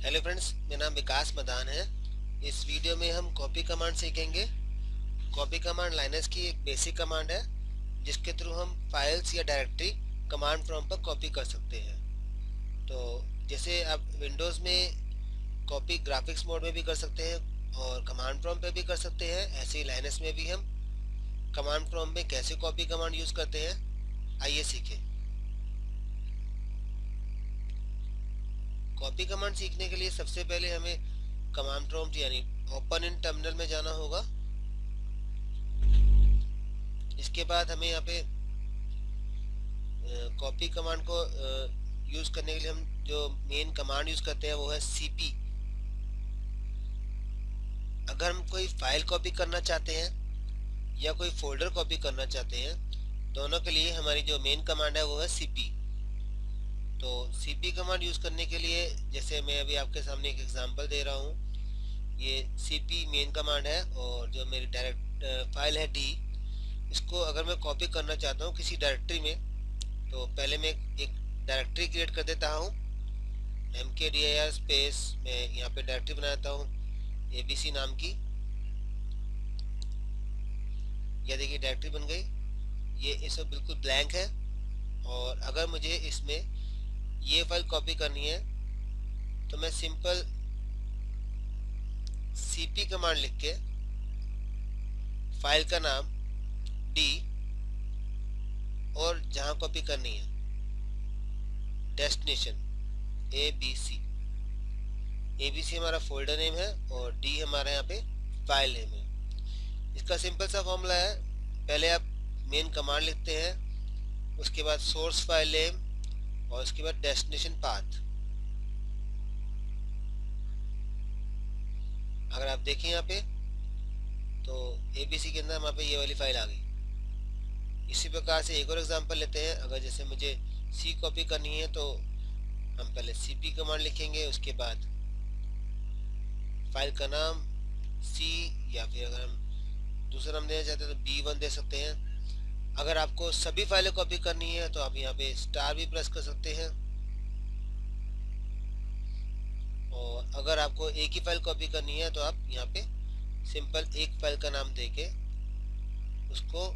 Hello friends, मेरा नाम विकास मदान है। इस वीडियो में हम कॉपी कमांड सीखेंगे। कॉपी कमांड लाइनस की एक बेसिक कमांड है जिसके थ्रू हम फाइल्स या डायरेक्टरी कमांड प्रॉम्प्ट पर कॉपी कर सकते हैं। तो जैसे आप विंडोज़ में कॉपी ग्राफिक्स मोड में भी कर सकते हैं और कमांड प्रॉम्प्ट पे भी कर सकते हैं, ऐसे ही लाइनस में भी हम कमांड प्रॉम्प्ट में कैसे कॉपी कमांड यूज़ करते हैं, आइए सीखें। कॉपी कमांड सीखने के लिए सबसे पहले हमें कमांड प्रॉम्प्ट यानी ओपन इन टर्मिनल में जाना होगा। इसके बाद हमें यहाँ पे कॉपी कमांड को यूज़ करने के लिए हम जो मेन कमांड यूज़ करते हैं वो है cp। अगर हम कोई फाइल कॉपी करना चाहते हैं या कोई फोल्डर कॉपी करना चाहते हैं, दोनों के लिए हमारी जो मेन कमांड है वो है cp। तो cp कमांड यूज़ करने के लिए जैसे मैं अभी आपके सामने एक एग्जांपल दे रहा हूँ, ये cp मेन कमांड है और जो मेरी डायरेक्ट फाइल है d, इसको अगर मैं कॉपी करना चाहता हूँ किसी डायरेक्टरी में, तो पहले मैं एक डायरेक्टरी क्रिएट कर देता हूँ। mkdir स्पेस मैं यहाँ पे डायरेक्टरी बनाता हूँ abc नाम की। यह देखिए डायरेक्टरी बन गई। ये इस वक्त बिल्कुल ब्लैंक है और अगर मुझे इसमें ये फाइल कॉपी करनी है तो मैं सिंपल cp कमांड लिख के फाइल का नाम d और जहाँ कॉपी करनी है डेस्टिनेशन abc हमारा फोल्डर नेम है और d हमारा यहाँ पे फाइल नेम है। इसका सिंपल सा फॉर्मूला है, पहले आप मेन कमांड लिखते हैं, उसके बाद सोर्स फाइल नेम और उसके बाद डेस्टिनेशन पाथ। अगर आप देखें यहाँ पे तो abc के अंदर हमारे पे ये वाली फाइल आ गई। इसी प्रकार से एक और एग्जांपल लेते हैं। अगर जैसे मुझे c कॉपी करनी है तो हम पहले cp कमांड लिखेंगे, उसके बाद फाइल का नाम c, या फिर अगर हम दूसरा नाम देना चाहते हैं तो b1 दे सकते हैं। अगर आपको सभी फाइलें कॉपी करनी है तो आप यहाँ पे स्टार भी प्रेस कर सकते हैं, और अगर आपको एक ही फाइल कॉपी करनी है तो आप यहाँ पे सिंपल एक फाइल का नाम देके उसको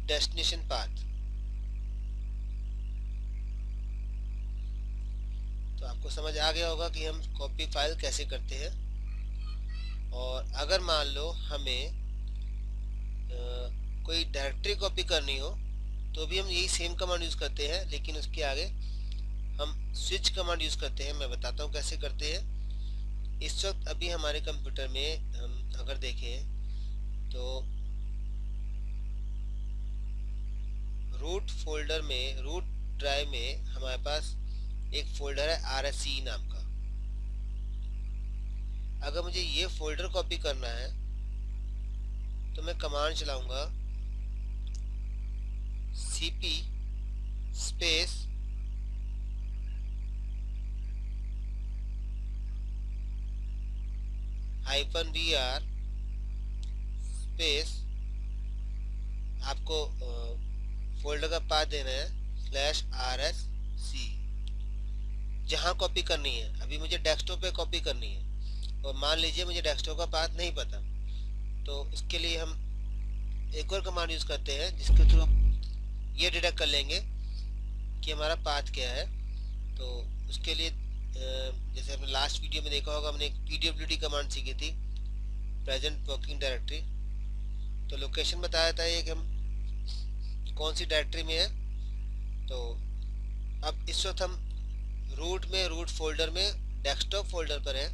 डेस्टिनेशन पाथ। तो आपको समझ आ गया होगा कि हम कॉपी फाइल कैसे करते हैं। और अगर मान लो हमें कोई डायरेक्टरी कॉपी करनी हो तो भी हम यही सेम कमांड यूज़ करते हैं, लेकिन उसके आगे हम स्विच कमांड यूज़ करते हैं। मैं बताता हूँ कैसे करते हैं। इस वक्त अभी हमारे कंप्यूटर में हम अगर देखें तो रूट फोल्डर में, रूट ड्राइव में हमारे पास एक फोल्डर है rsce नाम का। अगर मुझे ये फोल्डर कॉपी करना है तो मैं कमांड चलाऊंगा cp स्पेस -vr स्पेस, आपको फोल्डर का पाथ देना है /rsc, जहाँ कॉपी करनी है। अभी मुझे डेस्कटॉप पे कॉपी करनी है और मान लीजिए मुझे डेस्कटॉप का पाथ नहीं पता, तो इसके लिए हम एक और कमांड यूज़ करते हैं जिसके थ्रू ये डिटेक्ट कर लेंगे कि हमारा पाथ क्या है। तो उसके लिए जैसे हमने लास्ट वीडियो में देखा होगा, हमने एक pwd कमांड सीखी थी, प्रेजेंट वर्किंग डायरेक्टरी। तो लोकेशन बताया था ये कि हम कौन सी डायरेक्टरी में है। तो अब इस वक्त हम रूट में, रूट फोल्डर में डेस्कटॉप फोल्डर पर है,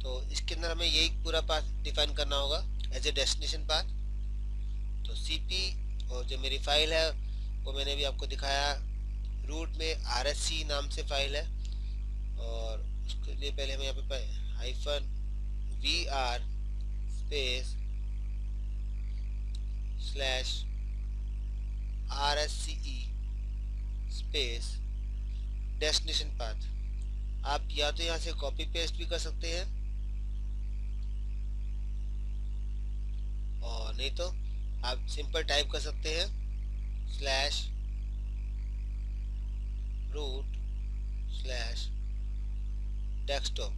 तो इसके अंदर हमें यही पूरा पाथ डिफाइन करना होगा एज ए डेस्टिनेशन पाथ। तो cp और जो मेरी फाइल है वो मैंने भी आपको दिखाया, रूट में rsc नाम से फाइल है, और उसके लिए पहले हमें यहाँ पे -vr space /rsce space destination path. आप या तो यहाँ से कॉपी पेस्ट भी कर सकते हैं और नहीं तो आप सिंपल टाइप कर सकते हैं /root/ डेस्कटॉप।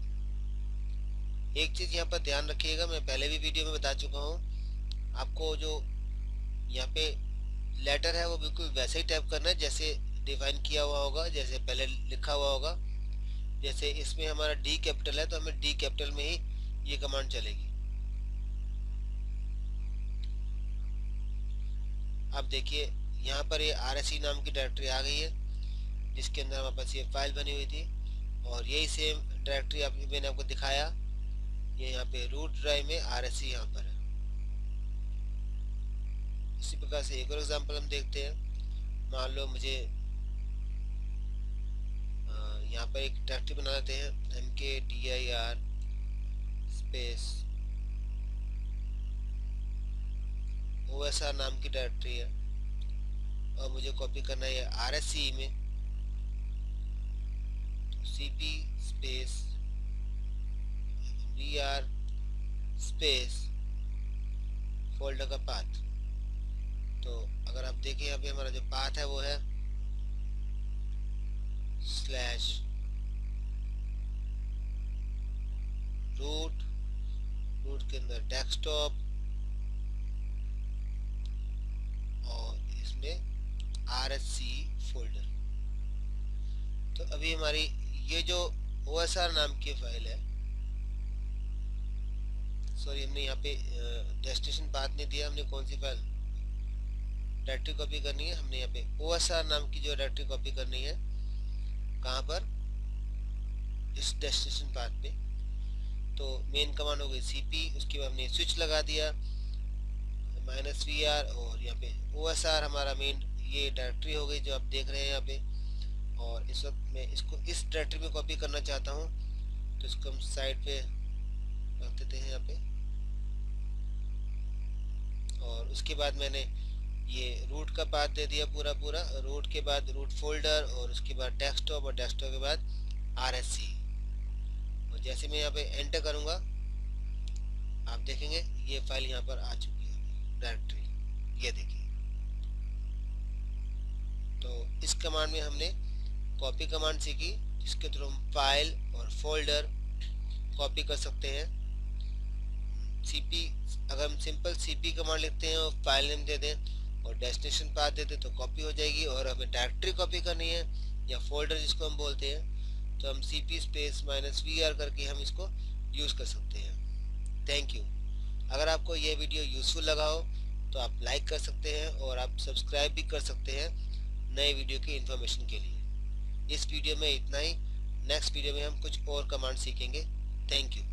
एक चीज़ यहाँ पर ध्यान रखिएगा, मैं पहले भी वीडियो में बता चुका हूँ, आपको जो यहाँ पे लेटर है वो बिल्कुल वैसे ही टाइप करना है जैसे डिफाइन किया हुआ होगा, जैसे पहले लिखा हुआ होगा। जैसे इसमें हमारा डी कैपिटल है तो हमें डी कैपिटल में ही ये कमांड चलेगी। अब देखिए यहाँ पर ये RSC नाम की डायरेक्टरी आ गई है, जिसके अंदर हमारे पास ये फाइल बनी हुई थी, और यही सेम डायरेक्टरी मैंने आपको दिखाया, ये यहाँ पे रूट ड्राइव में RSC यहाँ पर है। इसी प्रकार से एक और एग्जांपल हम देखते हैं। मान लो मुझे यहाँ पर एक डायरेक्टरी बना लेते हैं, mkdir स्पेस OSR नाम की डायरेक्टरी है, और मुझे कॉपी करना है RSC में, cp space dir space folder का पाथ। तो अगर आप देखें यहाँ पे हमारा जो पाथ है वो है स्लैश रूट, रूट के अंदर डेस्कटॉप, और इसमें RSC फोल्डर। तो अभी हमारी ये जो OSR नाम की फाइल है, सॉरी हमने यहाँ पे डेस्टिनेशन पाथ नहीं दिया, हमने कौन सी फाइल डायरेक्टरी कॉपी करनी है, हमने यहाँ पे OSR नाम की जो डायरेक्टरी कॉपी करनी है, कहाँ पर, इस डेस्टिनेशन पाथ पे। तो मेन कमांड हो गई cp, उसके बाद हमने स्विच लगा दिया -vr, और यहाँ पे OSR हमारा मेन ये डायरेक्टरी हो गई जो आप देख रहे हैं यहाँ पे। और इस वक्त मैं इसको इस डायरेक्टरी में कॉपी करना चाहता हूँ, तो इसको हम साइड पे रख देते हैं यहाँ पे। और उसके बाद मैंने ये रूट का पाथ दे दिया पूरा, रूट के बाद रूट फोल्डर, और उसके बाद डेस्कटॉप, और डेस्कटॉप के बाद RSC। और जैसे मैं यहाँ पे एंटर करूँगा आप देखेंगे ये फाइल यहाँ पर आ चुकी है डायरेक्टरी, ये देखिए। तो इस कमांड में हमने कॉपी कमांड सीखी, जिसके थ्रू हम फाइल और फोल्डर कॉपी कर सकते हैं। cp, अगर हम सिंपल cp कमांड लिखते हैं और फाइल नेम दे दें और डेस्टिनेशन पाथ दे दें तो कॉपी हो जाएगी। और हमें डायरेक्टरी कॉपी करनी है या फोल्डर जिसको हम बोलते हैं, तो हम cp स्पेस -vr करके हम इसको यूज़ कर सकते हैं। Thank you. अगर आपको ये वीडियो यूज़फुल लगा हो तो आप लाइक कर सकते हैं, और आप सब्सक्राइब भी कर सकते हैं नए वीडियो की इन्फॉर्मेशन के लिए। इस वीडियो में इतना ही, नेक्स्ट वीडियो में हम कुछ और कमांड सीखेंगे। Thank you.